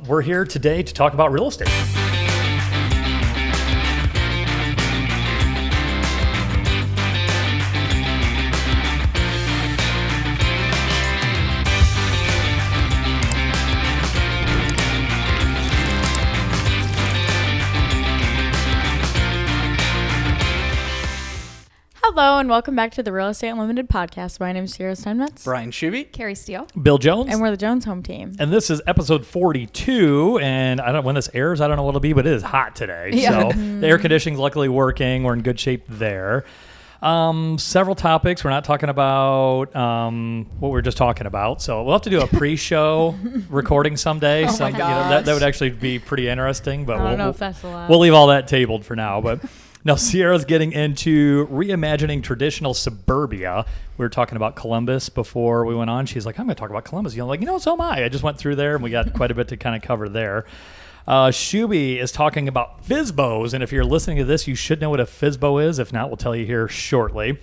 We're here today to talk about real estate. Hello and welcome back to the Real Estate Unlimited podcast. My name is Sierra Steinmetz. Brian Schuby. Carrie Steele. Bill Jones. And we're the Jones home team. And this is episode 42. And I don't when this airs, I don't know what it'll be, but it is hot today. Yeah. So the air conditioning's luckily working. We're in good shape there. Several topics. We're not talking about what we were just talking about. So we'll have to do a pre-show recording someday. Oh my that would actually be pretty interesting. But I don't know if that's allowed. We'll leave all that tabled for now. But now Sierra's getting into reimagining traditional suburbia. We were talking about Columbus before we went on. She's like, I'm going to talk about Columbus. So am I. I just went through there and we got quite a bit to kind of cover there. Shuby is talking about FSBOs, and if you're listening to this, you should know what a FSBO is. If not, we'll tell you here shortly.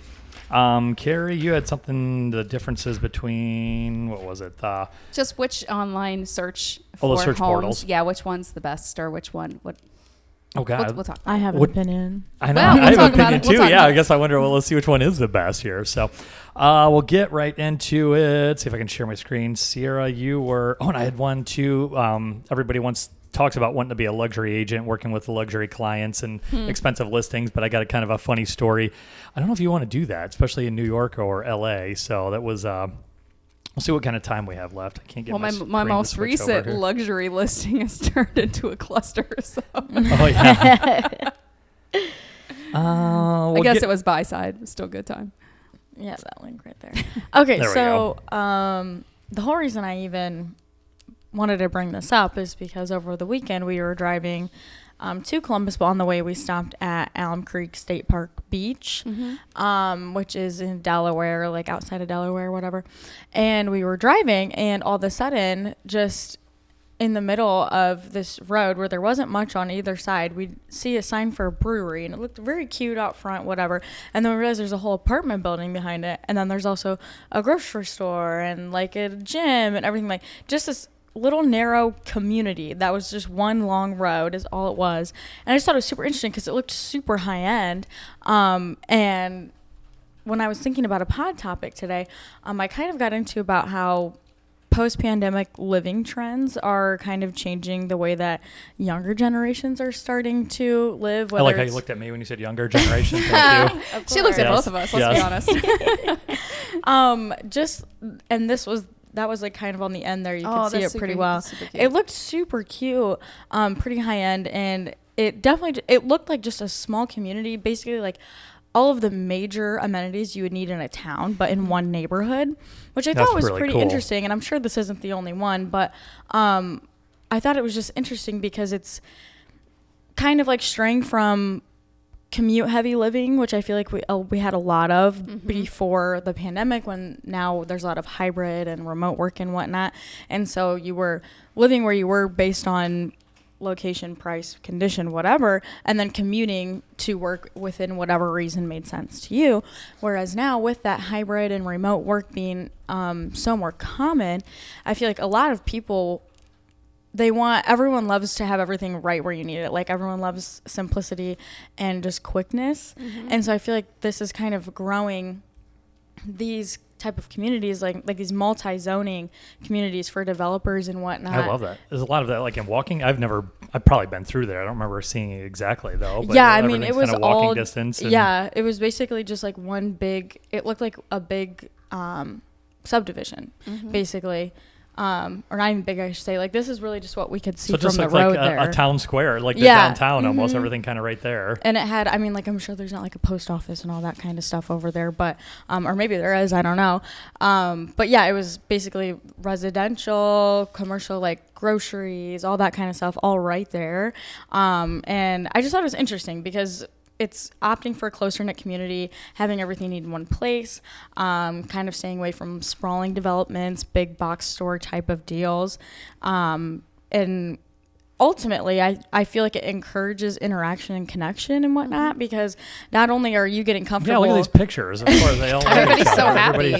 Carrie, you had something, the differences between, what was it? Just which online search for the search homes. portals. Yeah, which one's the best or which one. Oh, God. We'll talk about I have an opinion. I know. Well, we'll I have talk an opinion about it. We'll too. talk Yeah, about I guess I wonder, let's see which one is the best here. So we'll get right into it. See if I can share my screen. Sierra, you were, and I had one too. Everybody talks about wanting to be a luxury agent, working with luxury clients and expensive listings, but I got a kind of a funny story. I don't know if you want to do that, especially in New York or LA. So that was, we'll see what kind of time we have left. I can't get my most recent luxury listing has turned into a cluster. So Oh, yeah. I guess it was buy side. It was still a good time. Yeah, that link right there. Okay, There we so the whole reason I even wanted to bring this up is because over the weekend we were driving to Columbus, but on the way we stopped at Alum Creek State Park Beach, which is in Delaware, like outside of Delaware, whatever. And we were driving, and all of a sudden, just in the middle of this road where there wasn't much on either side, we'd see a sign for a brewery, and it looked very cute out front, whatever. And then we realized there's a whole apartment building behind it, and then there's also a grocery store and like a gym and everything, like just this little narrow community that was just one long road is all it was. And I just thought it was super interesting because it looked super high end. And when I was thinking about a pod topic today, I kind of got into about how post-pandemic living trends are kind of changing the way that younger generations are starting to live. I like how you looked at me when you said younger generation. Thank you. She looks at both of us, let's be honest. That was like kind of on the end there. You could see it pretty well. It looked super cute, pretty high end, and it looked like just a small community, basically like all of the major amenities you would need in a town, but in one neighborhood, which I thought was really pretty cool. interesting. And I'm sure this isn't the only one, but I thought it was just interesting because it's kind of like straying from commute heavy living, which I feel like we had a lot of before the pandemic, when now there's a lot of hybrid and remote work and whatnot. And so you were living where you were based on location, price, condition, whatever, and then commuting to work within whatever reason made sense to you. Whereas now with that hybrid and remote work being so more common, I feel like a lot of people, everyone loves to have everything right where you need it. Like everyone loves simplicity and just quickness. And so I feel like this is kind of growing these type of communities, like these multi-zoning communities for developers and whatnot. I love that. There's a lot of that, like in walking. I've probably been through there. I don't remember seeing it exactly though. But yeah, I mean, it was kind of all walking distance. Yeah, it was basically just like one big. It looked like a big subdivision, basically. Or not even big, I should say. Like, this is really just what we could see from the road there. A town square, like the downtown, almost everything kind of right there. And it had, I mean, like, I'm sure there's not like a post office and all that kind of stuff over there, but, or maybe there is, I don't know. But yeah, it was basically residential, commercial, like groceries, all that kind of stuff, all right there. And I just thought it was interesting because it's opting for a closer knit community, having everything in one place, kind of staying away from sprawling developments, big box store type of deals. And ultimately, I feel like it encourages interaction and connection and whatnot, because not only are you getting comfortable. Yeah, look at these pictures. Of course, they all Everybody's so happy.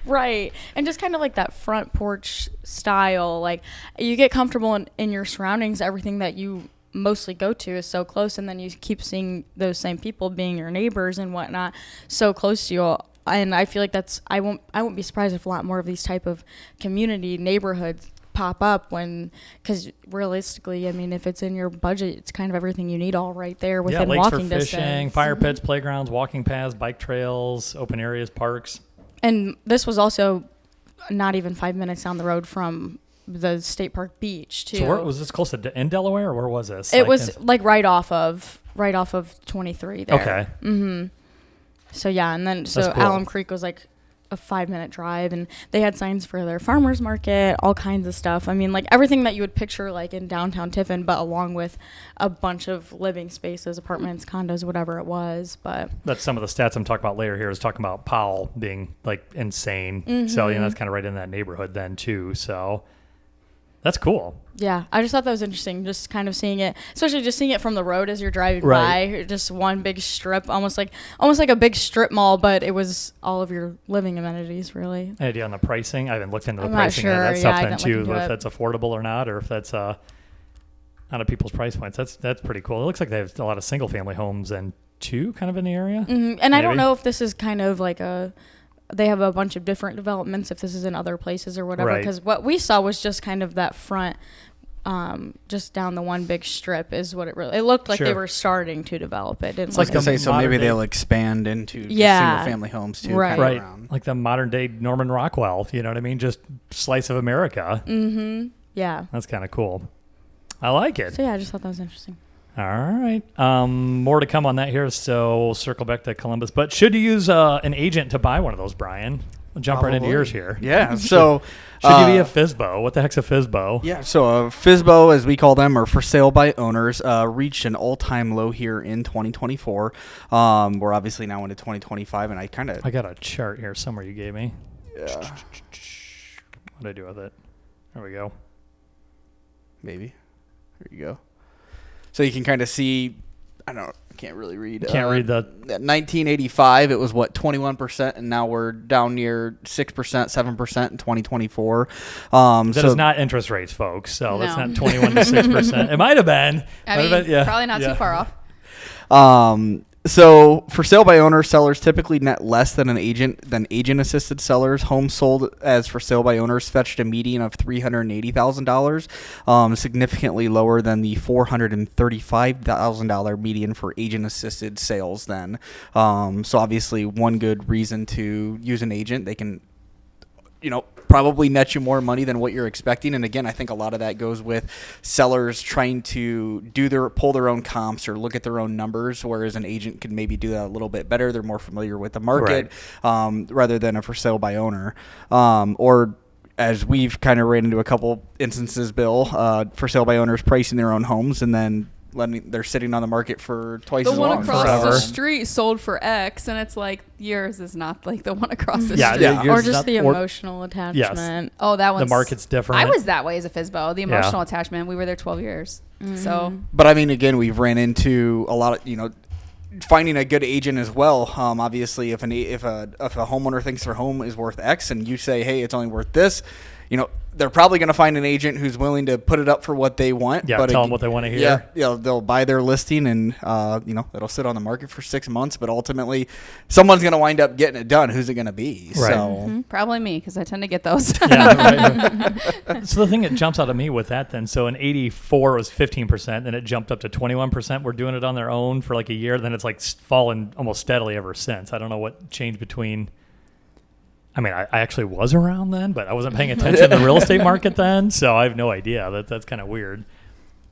Right. And just kind of like that front porch style, like you get comfortable in your surroundings. Everything that you mostly go to is so close, and then you keep seeing those same people being your neighbors and whatnot so close to you. And I feel like I won't be surprised if a lot more of these type of community neighborhoods pop up, because realistically, I mean, if it's in your budget, it's kind of everything you need all right there within lakes walking for fishing, distance. fire pits, playgrounds, walking paths, bike trails, open areas, parks. And this was also not even 5 minutes down the road from the state park beach too. So where was this, close to in Delaware, or where was this? It was like right off of 23 there. Okay. Mm-hmm. So yeah, and then That's cool. Alum Creek was like a 5-minute drive, and they had signs for their farmers market, all kinds of stuff. I mean, like everything that you would picture like in downtown Tiffin, but along with a bunch of living spaces, apartments, condos, whatever it was. But that's some of the stats I'm talking about later here, is talking about Powell being like insane. Mm-hmm. So, that's kind of right in that neighborhood then too. So that's cool. Yeah, I just thought that was interesting, just kind of seeing it, especially just seeing it from the road as you're driving right. by. Just one big strip, almost like a big strip mall, but it was all of your living amenities, really. Any idea on the pricing? I haven't looked into the I'm pricing not sure. of that stuff then I too, didn't look if into that's affordable or not, or if that's out of people's price points. That's pretty cool. It looks like they have a lot of single family homes and too, kind of in the area. Mm-hmm. And maybe. I don't know if this is kind of like they have a bunch of different developments, if this is in other places or whatever, because what we saw was just kind of that front, just down the one big strip is what it looked like. They were starting to develop it. It's like to say, so maybe they'll expand into single family homes too. Right. Right. Like the modern day Norman Rockwell, you know what I mean? Just slice of America. Mm-hmm. Yeah. That's kind of cool. I like it. So yeah, I just thought that was interesting. All right. More to come on that here, so we'll circle back to Columbus. But should you use an agent to buy one of those, Brian? We'll jump right into yours here. Yeah. So should you be a FSBO? What the heck's a FSBO? Yeah. So a FSBO, as we call them, are for sale by owners, reached an all-time low here in 2024. We're obviously now into 2025, and I got a chart here somewhere you gave me. Yeah. What did I do with it? There we go. Maybe. There you go. So you can kind of see, I can't really read. Can't read the. 1985, it was 21%, and now we're down near 6%, 7% in 2024. That is not interest rates, folks. So that's not 21 to 6%. It might have been. Probably not too far off. So for sale by owner, sellers typically net less than agent-assisted sellers. Homes sold as for sale by owners fetched a median of $380,000, significantly lower than the $435,000 median for agent-assisted sales then. So obviously one good reason to use an agent. They can probably net you more money than what you're expecting. And again, I think a lot of that goes with sellers trying to pull their own comps or look at their own numbers, whereas an agent can maybe do that a little bit better. They're more familiar with the market, rather than a for sale by owner. Or as we've kind of ran into a couple instances, Bill, for sale by owners pricing their own homes and then they're sitting on the market for twice as long. The one across the street sold for X, and it's like yours is not like the one across the street. Yeah. Or just the emotional attachment. Yes. Oh, that one's... The market's different. I was that way as a FSBO. The emotional attachment. We were there 12 years. Mm-hmm. So. But I mean, again, we've ran into a lot of, finding a good agent as well. Obviously, if a homeowner thinks their home is worth X and you say, hey, it's only worth this, they're probably going to find an agent who's willing to put it up for what they want. Yeah, tell them what they want to hear. Yeah, they'll buy their listing and, it'll sit on the market for 6 months. But ultimately, someone's going to wind up getting it done. Who's it going to be? Right. So probably me, because I tend to get those. Right. So the thing that jumps out at me with that then, so in 84 was 15%, then it jumped up to 21%. We're doing it on their own for like a year. Then it's like fallen almost steadily ever since. I don't know what changed between... I mean, I actually was around then, but I wasn't paying attention to the real estate market then, so I have no idea. That's kind of weird.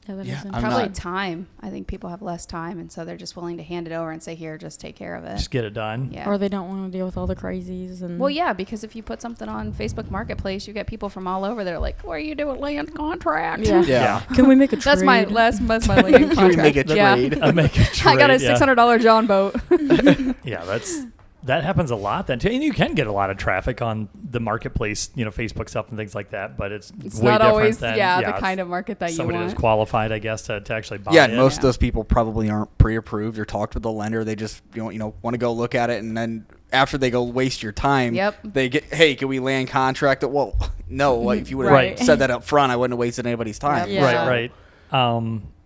Probably time. I think people have less time, and so they're just willing to hand it over and say, here, just take care of it. Just get it done. Yeah. Or they don't want to deal with all the crazies. Well, yeah, because if you put something on Facebook Marketplace, you get people from all over that are like, what are you doing, land contract? Yeah. Can we make a trade? That's my land contract. Can we make a trade? Make a trade. I got a $600 John boat. Yeah, that happens a lot then too. And you can get a lot of traffic on the marketplace, Facebook stuff and things like that, but it's way not different always than the kind of market that you somebody want. who's qualified, I guess, to actually buy Yeah, it. most of those people probably aren't pre-approved or talked with the lender. They just want to go look at it, and then after they go waste your time, they get, hey, can we land contract it? Well, no, if you would have said that up front, I wouldn't have wasted anybody's time. Right.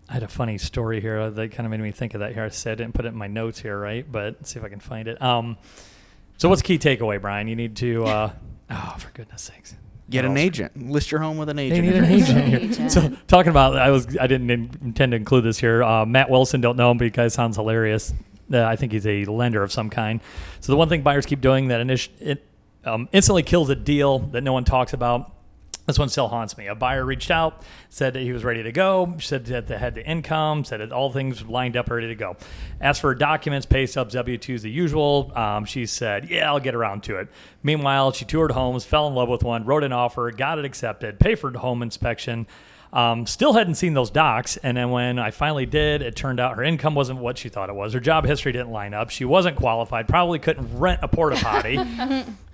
I had a funny story here that kind of made me think of that here. I said I didn't put it in my notes here, right? But let's see if I can find it. So what's the key takeaway, Brian? You need to, for goodness sakes. Get an agent. List your home with an agent. You need an agent here. So talking about, I didn't intend to include this here. Matt Wilson, don't know him, but he guy sounds hilarious. I think he's a lender of some kind. So the one thing buyers keep doing that instantly kills a deal that no one talks about. This one still haunts me. A buyer reached out, said that he was ready to go, said that they had the income, said that all things lined up, ready to go. Asked for documents, pay stubs, W-2s, the usual. She said, yeah, I'll get around to it. Meanwhile, she toured homes, fell in love with one, wrote an offer, got it accepted, paid for the home inspection. Still hadn't seen those docs, and then when I finally did, it turned out her income wasn't what she thought it was. Her job history didn't line up. She wasn't qualified, probably couldn't rent a porta potty.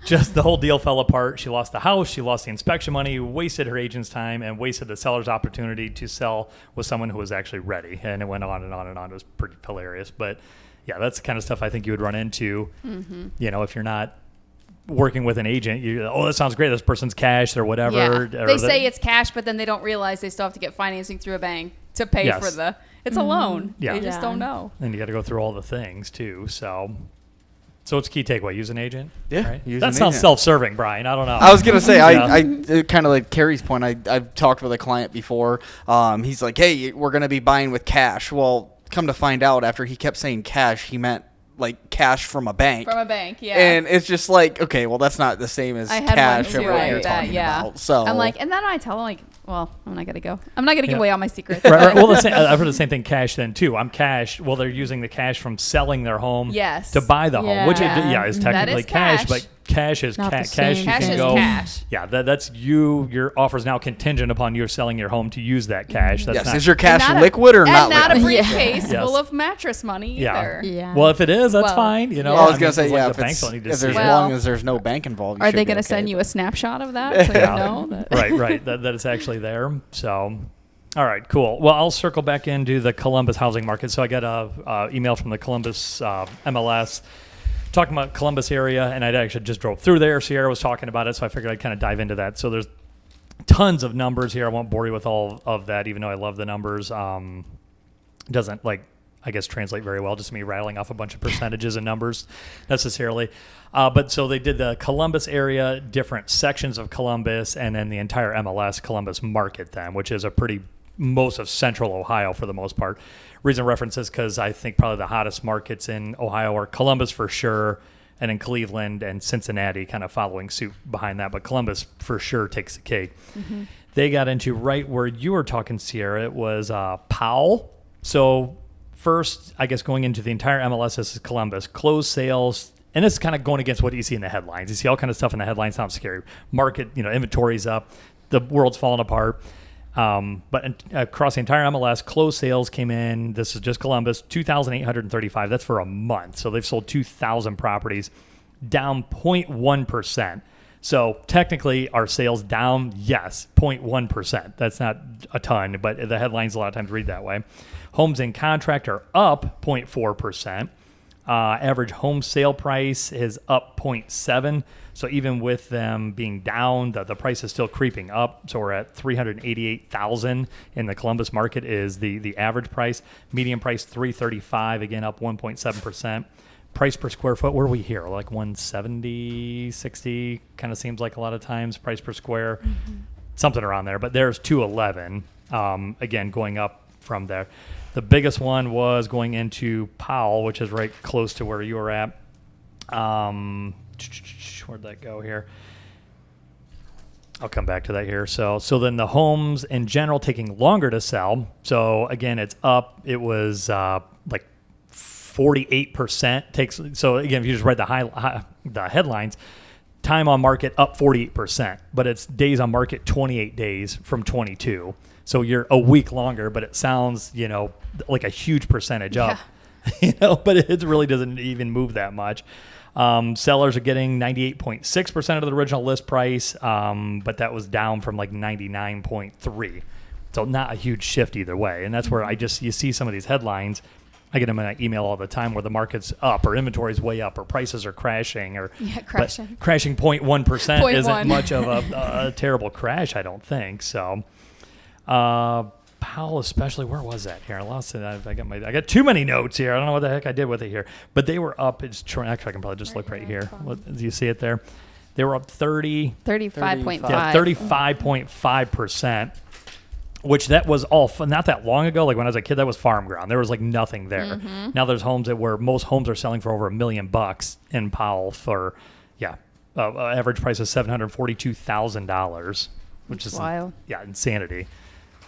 Just the whole deal fell apart. She lost the house, she lost the inspection money, wasted her agent's time, and wasted the seller's opportunity to sell with someone who was actually ready. And it went on and on and on. It was pretty hilarious. But yeah, that's the kind of stuff I think you would run into, if you're not working with an agent. That sounds great. This person's cash or whatever. Yeah. They say it's cash, but then they don't realize they still have to get financing through a bank to pay for it's a loan. Yeah. They just don't know. And you got to go through all the things too. So it's a key takeaway. Use an agent. Yeah. Right? That sounds self-serving, Brian. I don't know. I was going to say, I kind of like Carrie's point. I've talked with a client before. He's like, hey, we're going to be buying with cash. Well, come to find out, after he kept saying cash, he meant like cash from a bank. From a bank, yeah. And it's just like, okay, well, that's not the same as cash or what you're talking about. So I'm like, and then I tell him, like, well, I'm not going to give away all my secrets. Right. Well, I've heard the same thing, cash then too. I'm cash. Well, they're using the cash from selling their home to buy the home, which is technically cash, but cash is cash. You can go. Cash. Yeah, that's you. Your offer is now contingent upon you selling your home to use that cash. That's is your cash liquid or not liquid? And not a briefcase full of mattress money either. Yeah. Well, if it is, that's fine. I was going to say, as long as there's no bank involved. Are they going to send you a snapshot of that so you know that? Right. That it's actually there. So. All right, cool. Well, I'll circle back into the Columbus housing market. So I got a email from the Columbus MLS talking about Columbus area, and I actually just drove through there. Sierra was talking about it, so I figured I'd kind of dive into that. So there's tons of numbers here. I won't bore you with all of that, even though I love the numbers. Doesn't, translate very well, just me rattling off a bunch of percentages and numbers necessarily. But so they did the Columbus area, different sections of Columbus, and then the entire MLS Columbus market then, which is most of central Ohio for the most part. Reason reference is because I think probably the hottest markets in Ohio are Columbus for sure, and then Cleveland and Cincinnati kind of following suit behind that. But Columbus for sure takes the cake. Mm-hmm. They got into right where you were talking, Sierra. It was Powell. So first, I guess going into the entire MLS, this is Columbus. Closed sales, and this is kind of going against what you see in the headlines. You see all kind of stuff in the headlines. Sounds scary. Market, inventory's up. The world's falling apart. But across the entire MLS, closed sales came in, this is just Columbus, 2,835. That's for a month. So they've sold 2,000 properties, down 0.1%. So technically, our sales down, yes, 0.1%. That's not a ton, but the headlines a lot of times read that way. Homes in contract are up 0.4%. Average home sale price is up 0.7%. So even with them being down, the price is still creeping up. So we're at $388,000 in the Columbus market is the average price. Median price $335,000, again up 1.7%. Price per square foot, where are we here? Like 170, 60, kind of seems like a lot of times. Price per square, something around there. But there's 211, again, going up from there. The biggest one was going into Powell, which is right close to where you were at. Where'd that go here? I'll come back to that here. So then the homes in general taking longer to sell. So again, it's up. It was 48% So again, if you just read the headlines, time on market up 48%, but it's days on market 28 days from 22. So you're a week longer, but it sounds, like a huge percentage up, but it really doesn't even move that much. Sellers are getting 98.6% of the original list price, but that was down from like 99.3. So not a huge shift either way. And that's where you see some of these headlines. I get them in my email all the time where the market's up or inventory's way up or prices are crashing crashing 0.1% isn't much of a terrible crash, I don't think. So Powell especially, where was that here? I lost it. I got too many notes here. I don't know what the heck I did with it here. But they were up. Actually, I can probably just look right here. Do you see it there? They were up 35.5%. Which that was all not that long ago. Like when I was a kid, that was farm ground. There was like nothing there. Mm-hmm. Now there's homes where most homes are selling for over $1 million in Powell for, average price of $742,000, which is wild. Insanity.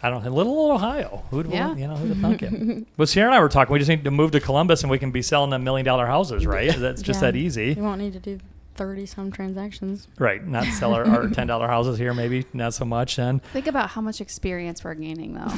I don't know, little Ohio. Who'd have thunk it? Well, Sierra and I were talking. We just need to move to Columbus and we can be selling them $1 million houses, right? That's just that easy. You won't need to do 30-some transactions. Right. Not sell our $10 houses here, maybe. Not so much then. Think about how much experience we're gaining, though.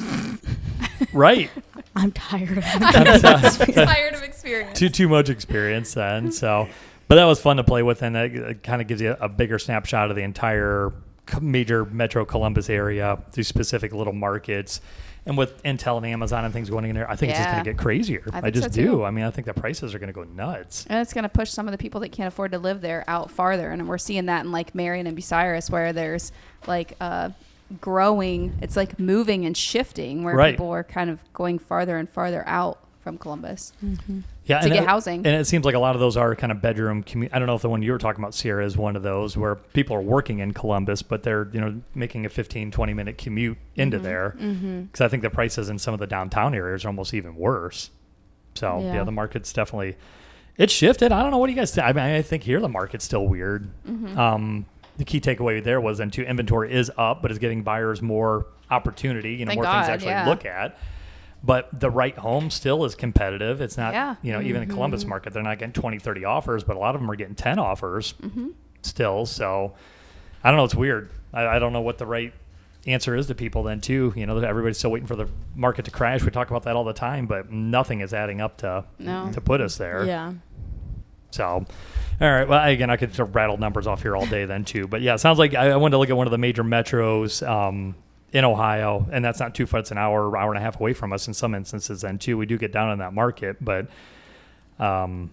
Right. I'm tired of tired of experience. Too much experience then. So, but that was fun to play with, and it kind of gives you a bigger snapshot of the entire major metro Columbus area, these specific little markets. And with Intel and Amazon and things going in there, I think it's just going to get crazier. I just do. I mean, I think the prices are going to go nuts. And it's going to push some of the people that can't afford to live there out farther. And we're seeing that in like Marion and Bucyrus, where there's like growing, it's like moving and shifting, where people are kind of going farther and farther out from Columbus. Mm-hmm. Yeah, to get housing. And it seems like a lot of those are kind of bedroom I don't know if the one you were talking about, Sierra, is one of those where people are working in Columbus, but they're making a 15-20 minute commute into there. Because I think the prices in some of the downtown areas are almost even worse. So the market's definitely it's shifted. I don't know, what do you guys think? I mean, I think here the market's still weird. The key takeaway there was then too, inventory is up, but is getting buyers more opportunity, more things to actually look at. But the right home still is competitive. It's not, even in Columbus market, they're not getting 20, 30 offers, but a lot of them are getting 10 offers still. So I don't know. It's weird. I don't know what the right answer is to people then too. Everybody's still waiting for the market to crash. We talk about that all the time, but nothing is adding up to put us there. Yeah. So, all right. Well, again, I could sort of rattle numbers off here all day then too. But yeah, it sounds like I wanted to look at one of the major metros, in Ohio, and that's not too far. It's an hour and a half away from us in some instances then too. We do get down in that market, but it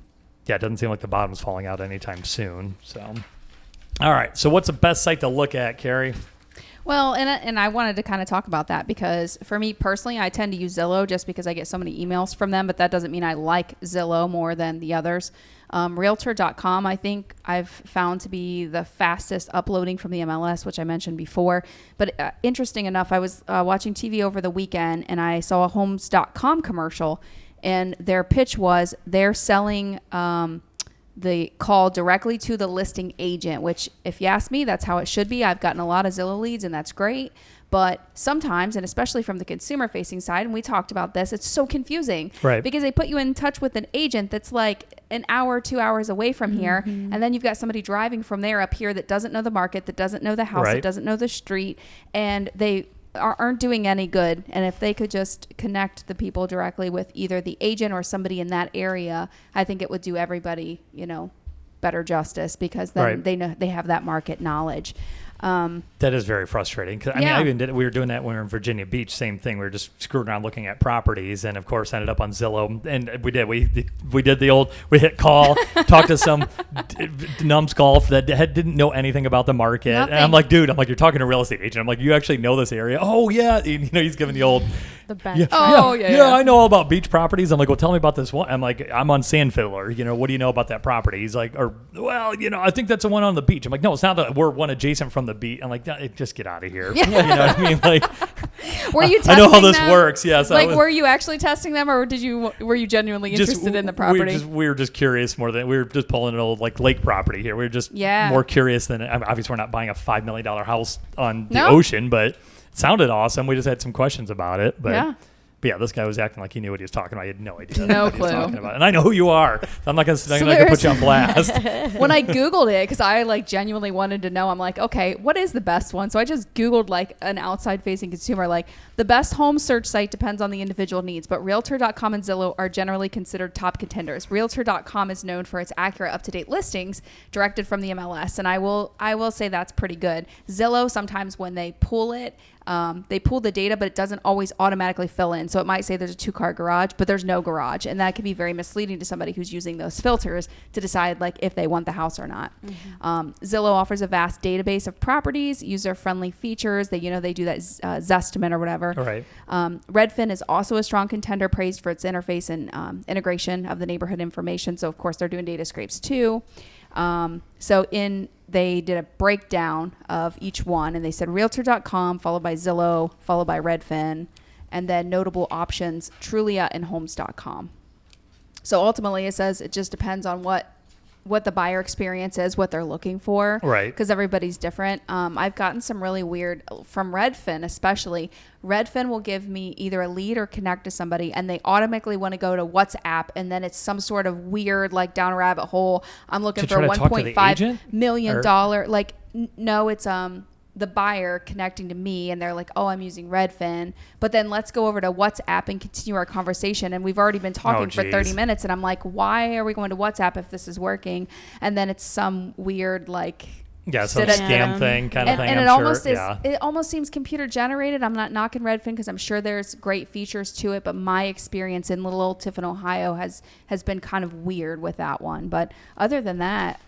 doesn't seem like the bottom's falling out anytime soon. So, all right. So what's the best site to look at, Carrie? Well, and I wanted to kind of talk about that because for me personally, I tend to use Zillow just because I get so many emails from them, but that doesn't mean I like Zillow more than the others. Realtor.com, I think I've found to be the fastest uploading from the MLS, which I mentioned before. But interesting enough, I was watching TV over the weekend and I saw a Homes.com commercial, and their pitch was they're selling the call directly to the listing agent, which if you ask me, that's how it should be. I've gotten a lot of Zillow leads and that's great. But sometimes, and especially from the consumer facing side, and we talked about this, it's so confusing, right? Because they put you in touch with an agent that's like an hour, 2 hours away from here. And then you've got somebody driving from there up here that doesn't know the market, that doesn't know the house, that doesn't know the street, and they aren't doing any good. And if they could just connect the people directly with either the agent or somebody in that area, I think it would do everybody, better justice, because then they know they have that market knowledge. That is very frustrating. 'Cause, I mean, we were doing that when we were in Virginia Beach. Same thing. We were just screwing around looking at properties, and of course ended up on Zillow. And we did. We did the old. We hit call, talked to some numbskull that didn't know anything about the market. Nothing. And I'm like, dude, you're talking to a real estate agent. I'm like, you actually know this area? Oh yeah. He's giving the old. The bench. Yeah, I know all about beach properties. I'm like, well, tell me about this one. I'm like, I'm on Sand Fiddler. What do you know about that property? He's like, I think that's the one on the beach. I'm like, no, it's not. We're one adjacent from the beach. I'm like, just get out of here. You know what I mean? Like, were you testing I know how this them? works. Yes. Were you actually testing them, or were you genuinely interested in the property? We were just curious more than we were just pulling an old lake property here. We were just more curious than obviously we're not buying a $5 million house on the ocean, but it sounded awesome. We just had some questions about it, but But yeah, this guy was acting like he knew what he was talking about. He had no idea No what he was clue. talking about. And I know who you are. I'm not going to put you on blast. When I Googled it, because I like genuinely wanted to know, I'm like, okay, what is the best one? So I just Googled like an outside facing consumer, like the best home search site depends on the individual needs, but Realtor.com and Zillow are generally considered top contenders. Realtor.com is known for its accurate, up-to-date listings directed from the MLS, and I will say that's pretty good. Zillow, sometimes when they pull it, they pull the data, but it doesn't always automatically fill in. So it might say there's a 2-car garage, but there's no garage. And that can be very misleading to somebody who's using those filters to decide like if they want the house or not. Zillow offers a vast database of properties, user-friendly features. They do that Zestimate or whatever. All right. Redfin is also a strong contender, praised for its interface and integration of the neighborhood information. So of course they're doing data scrapes too. They did a breakdown of each one, and they said Realtor.com, followed by Zillow, followed by Redfin, and then notable options, Trulia and Homes.com. So ultimately it says it just depends on what the buyer experience is, what they're looking for. Right. Because everybody's different. I've gotten some really weird, from Redfin especially. Redfin will give me either a lead or connect to somebody, and they automatically want to go to WhatsApp, and then it's some sort of weird, like down a rabbit hole. I'm looking for $1.5 million. Like, no, it's the buyer connecting to me, and they're like, oh, I'm using Redfin, but then let's go over to WhatsApp and continue our conversation. And we've already been talking for 30 minutes, and I'm like, why are we going to WhatsApp if this is working? And then it's some weird like some scam thing kind of thing. And I'm it almost sure. is. Yeah. It almost seems computer generated. I'm not knocking Redfin because I'm sure there's great features to it, but my experience in little old Tiffin, Ohio has been kind of weird with that one. But other than that,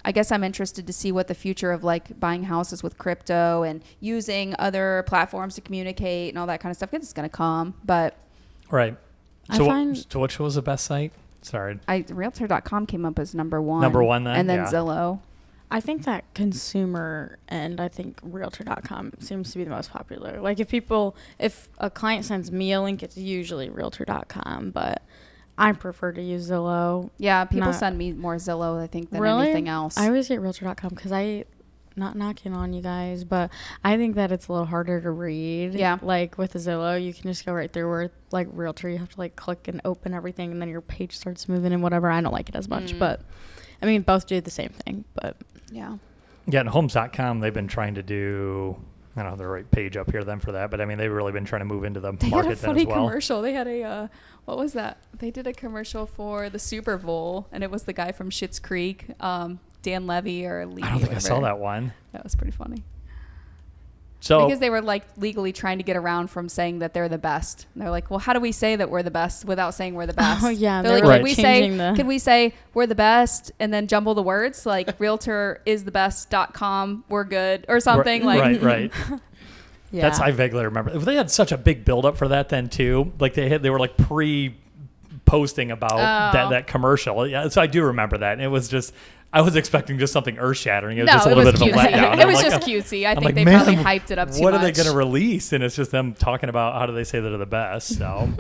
I guess I'm interested to see what the future of like buying houses with crypto and using other platforms to communicate and all that kind of stuff. It's going to come, but right. So which was the best site? Sorry. Realtor.com came up as number one. Number one then? And then Zillow. I think that consumer end, I think Realtor.com seems to be the most popular. Like if a client sends me a link, it's usually Realtor.com, but I prefer to use Zillow. Yeah, people send me more Zillow, I think, than anything else. I always get Realtor.com because not knocking on you guys, but I think that it's a little harder to read. Yeah. Like with Zillow, you can just go right through, where like Realtor, you have to like click and open everything, and then your page starts moving and whatever. I don't like it as much, but I mean, both do the same thing, but yeah. Yeah, and Homes.com, they've been trying to do, I don't have the right page up here then for that, but I mean, they've really been trying to move into the market then as well. They had a funny commercial. They had a, what was that? They did a commercial for the Super Bowl, and it was the guy from Schitt's Creek, Dan Levy or Lee. I don't think I saw that one. That was pretty funny. So because they were like legally trying to get around from saying that they're the best. And they're like, well, how do we say that we're the best without saying we're the best? Oh yeah, they're like, can we say we're the best and then jumble the words like realtor is the best.com, we're good or something right. Yeah. I vaguely remember. They had such a big buildup for that then too. Like they were like posting about that commercial. Yeah, so I do remember that. And it was just, I was expecting just something earth-shattering. It was just a little bit of a letdown. It was just cutesy. I think they probably hyped it up too much. What are they going to release? And it's just them talking about how do they say they're the best. So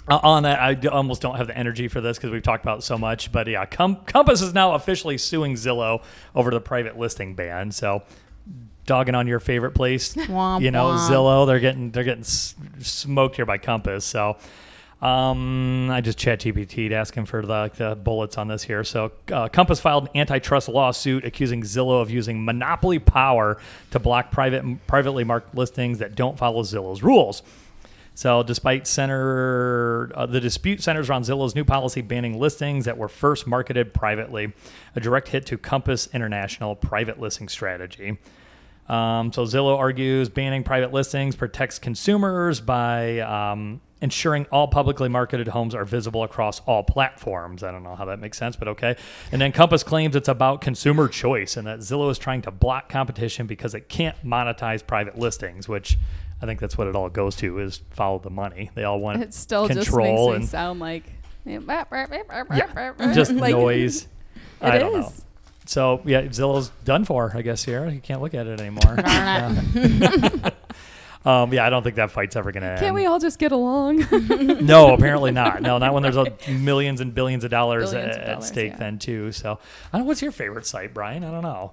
on that, I almost don't have the energy for this because we've talked about it so much. But yeah, Compass is now officially suing Zillow over the private listing ban. So dogging on your favorite place, womp, Zillow, they're getting smoked here by Compass. So I just ChatGPT'd asking for the bullets on this here. So Compass filed an antitrust lawsuit accusing Zillow of using monopoly power to block privately marked listings that don't follow Zillow's rules. So despite the dispute centers around Zillow's new policy banning listings that were first marketed privately, a direct hit to Compass International private listing strategy. So Zillow argues banning private listings protects consumers by ensuring all publicly marketed homes are visible across all platforms. I don't know how that makes sense, but okay. And then Compass claims it's about consumer choice and that Zillow is trying to block competition because it can't monetize private listings, which I think that's what it all goes to, is follow the money. They all want it still control just makes it sound like just like, noise. I don't is. know. So yeah, Zillow's done for, I guess, Sierra. You can't look at it anymore. Yeah, I don't think that fight's ever going to end. Can't we all just get along? No, apparently not. No, not when there's millions and billions of dollars at stake then too. So I don't know, what's your favorite site, Brian? I don't know.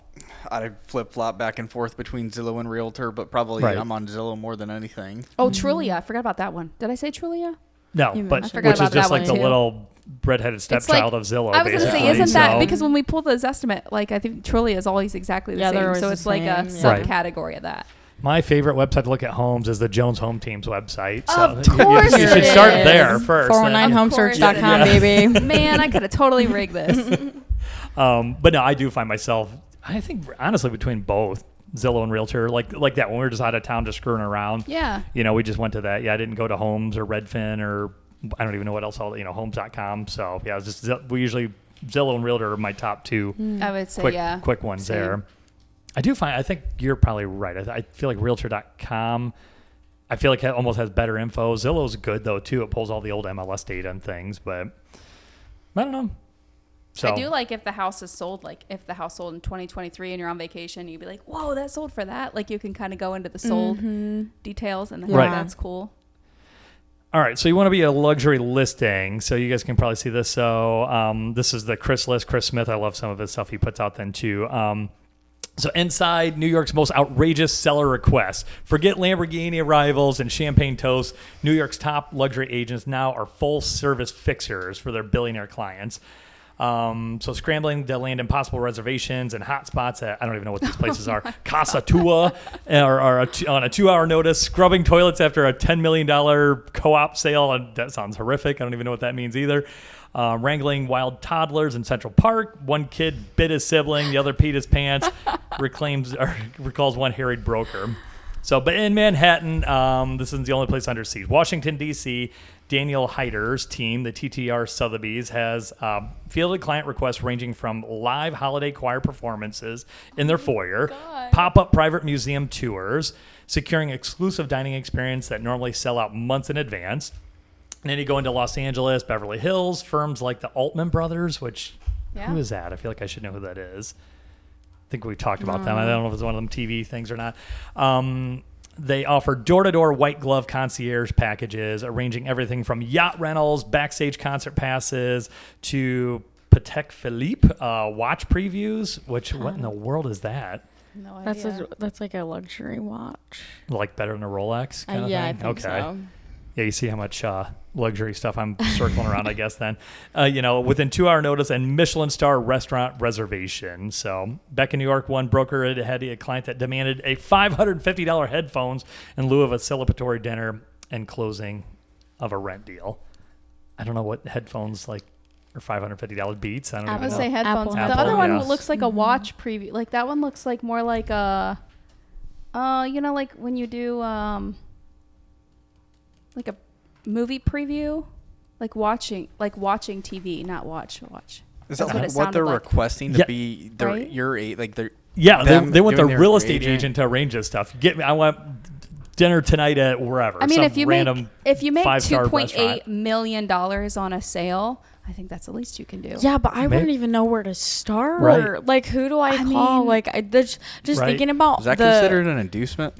I flip-flop back and forth between Zillow and Realtor, but probably Right. I'm on Zillow more than anything. Oh, Trulia. I forgot about that one. Did I say Trulia? No, You but mentioned I which forgot is about just that like the one, too. little redheaded stepchild of Zillow. I was going to say, basically. isn't that So- because when we pull this estimate, like I think Trulia is always exactly the Yeah, they're same. always So the it's like a same, yeah. subcategory of that. My favorite website to look at homes is the Jones Home Team's website. So Of course you should it start is. there first. 419homsearch.com, Yeah. baby. Man, I could have totally rigged this. But no, I do find myself, I think, honestly, between both Zillow and Realtor, like that when we were just out of town just screwing around. Yeah. We just went to that. Yeah, I didn't go to Homes or Redfin or I don't even know what else, Homes.com. So, yeah, it's just we usually, Zillow and Realtor are my top two I would say, quick ones Same. there. I think you're probably right. I feel like Realtor.com, I feel like it almost has better info. Zillow's good, though, too. It pulls all the old MLS data and things, but I don't know. So, I do like if the house is sold, like if the house sold in 2023 and you're on vacation, you'd be like, whoa, that sold for that. Like you can kind of go into the sold details and Right. that's cool. All right, so you want to be a luxury listing. So you guys can probably see this. So this is the Chris list. Chris Smith, I love some of his stuff he puts out then too. So inside New York's most outrageous seller requests. Forget Lamborghini arrivals and champagne toasts. New York's top luxury agents now are full service fixers for their billionaire clients. So scrambling to land impossible reservations and hotspots at, I don't even know what these places are, Casa Tua, or on a 2-hour notice, scrubbing toilets after a $10 million co-op sale. And that sounds horrific. I don't even know what that means either. Wrangling wild toddlers in Central Park. One kid bit his sibling, the other peed his pants, recalls one harried broker. So, but in Manhattan, this isn't the only place under siege. Washington, D.C., Daniel Hyder's team, the TTR Sotheby's, has fielded client requests ranging from live holiday choir performances in their foyer, pop-up private museum tours, securing exclusive dining experience that normally sell out months in advance. And then you go into Los Angeles, Beverly Hills, firms like the Altman Brothers, which, who is that? I feel like I should know who that is. I think we talked about them. I don't know if it's one of them TV things or not. They offer door-to-door white glove concierge packages, arranging everything from yacht rentals, backstage concert passes, to Patek Philippe watch previews. Which what in the world is that? No idea. That's like a luxury watch. Like better than a Rolex kind of Yeah, I thing? think so. Yeah, you see how much luxury stuff I'm circling around, I guess, then. Within 2-hour notice and Michelin star restaurant reservation. So back in New York, one broker had a client that demanded a $550 headphones in lieu of a celebratory dinner and closing of a rent deal. I don't know what headphones like are $550 beats. I don't I even would know. say headphones. Apple. The other one yeah. looks like a watch preview. Like that one looks like more like a, like when you do like a movie preview, like watching TV, not watch. Is That's that what it what sounded they're like. requesting to Yeah. be their Right? they're Yeah, them they want the doing their real estate agent to arrange this stuff. I want dinner tonight at wherever. I mean, some if you random make five-star $2.8 restaurant. million on a sale, I think that's the least you can do. Yeah, but I Maybe. wouldn't even know where to start. Right. Like, who do I call? mean- Like, just Right. thinking about is that the. considered an inducement?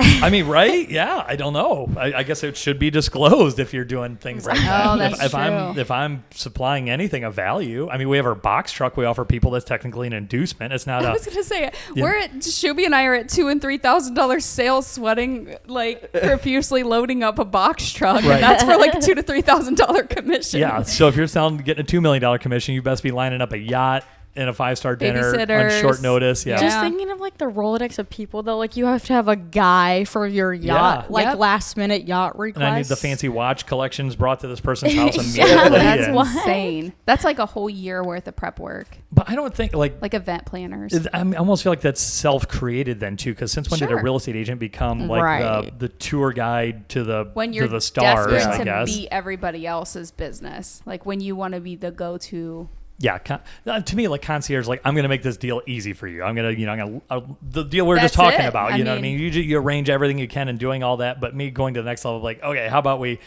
I mean, right? Yeah, I don't know. I guess it should be disclosed if you're doing things like that. Oh, that's if I'm true. if I'm supplying anything of value, I mean, we have our box truck. We offer people that's technically an inducement. It's not I a was gonna say Yeah. we're at Shuby and I are at $2,000 and $3,000 sales, sweating like profusely loading up a box truck, Right. and that's for like $2,000 to $3,000 commission. yeah. So if you're getting a $2 million commission, you best be lining up a yacht and a 5-star dinner on Babysitters. short notice. Yeah. Just thinking of like the Rolodex of people that like you have to have a guy for your yacht, Yeah. like Yep. last minute yacht request. And I need the fancy watch collections brought to this person's house Yeah, immediately. that's and- insane. That's like a whole year worth of prep work, but I don't think like event planners. I almost feel like that's self-created then too, because since when did a Sure. real estate agent become like Right. the tour guide to the When you're to the stars? desperate I to guess. be everybody else's business, like when you want to be the go-to. Yeah, to me, like concierge, like I'm gonna make this deal easy for you. I'm gonna, the deal we were just That's talking it. about. I You know what I mean- mean? You arrange everything you can and doing all that, but me going to the next level, like, okay, how about we,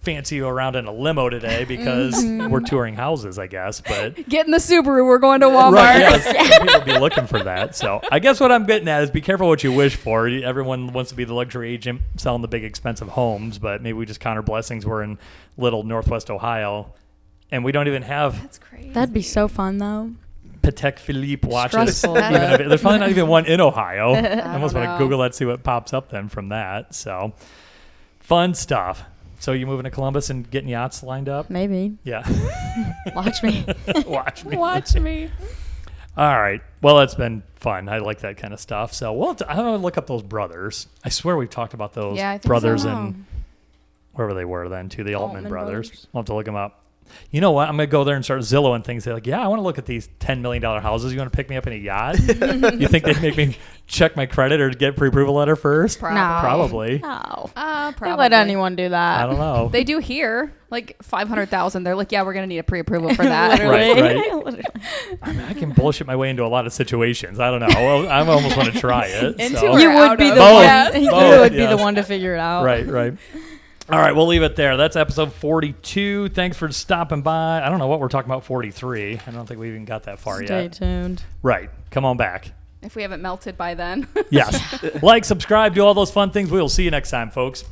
fancy you around in a limo today because we're touring houses, I guess. But Get in the Subaru. We're going to Walmart. right, yes, people be looking for that. So I guess what I'm getting at is be careful what you wish for. Everyone wants to be the luxury agent selling the big expensive homes, but maybe we just count our blessings. We're in little Northwest Ohio. And we don't even have That's crazy. That'd be so fun though. Patek Philippe watches. Stressful, Even but- there's probably not even one in Ohio. I almost don't want to know. Google that, see what pops up then from that. So fun stuff. So you moving to Columbus and getting yachts lined up? Maybe. Yeah. Watch me. Watch me. Watch me. All right. Well, it's been fun. I like that kind of stuff. So I'm going to look up those brothers. I swear we've talked about those Yeah, I think brothers so. and wherever they were then, too, the Altman Altman brothers. brothers. I'll have to look them up. You know what? I'm going to go there and start Zillow and things. They're like, yeah, I want to look at these $10 million houses. You want to pick me up in a yacht? You think they'd make me check my credit or get pre-approval letter first? No. Probably. No. Probably. They let anyone do that. I don't know. They do here, like 500,000. They're like, yeah, we're gonna need a pre-approval for that. Right, right. Literally. I mean, I can bullshit my way into a lot of situations. I don't know. Well, I almost want to try it. Into so. or You out would be of. the Both. one. Yes. You Both, would be the yes. one to figure it out. Right, right. All right, we'll leave it there. That's episode 42. Thanks for stopping by. I don't know what we're talking about 43. I don't think we even got that far Stay yet. tuned. Right. Come on back. If we haven't melted by then. Yes. Like, subscribe, do all those fun things. We will see you next time, folks.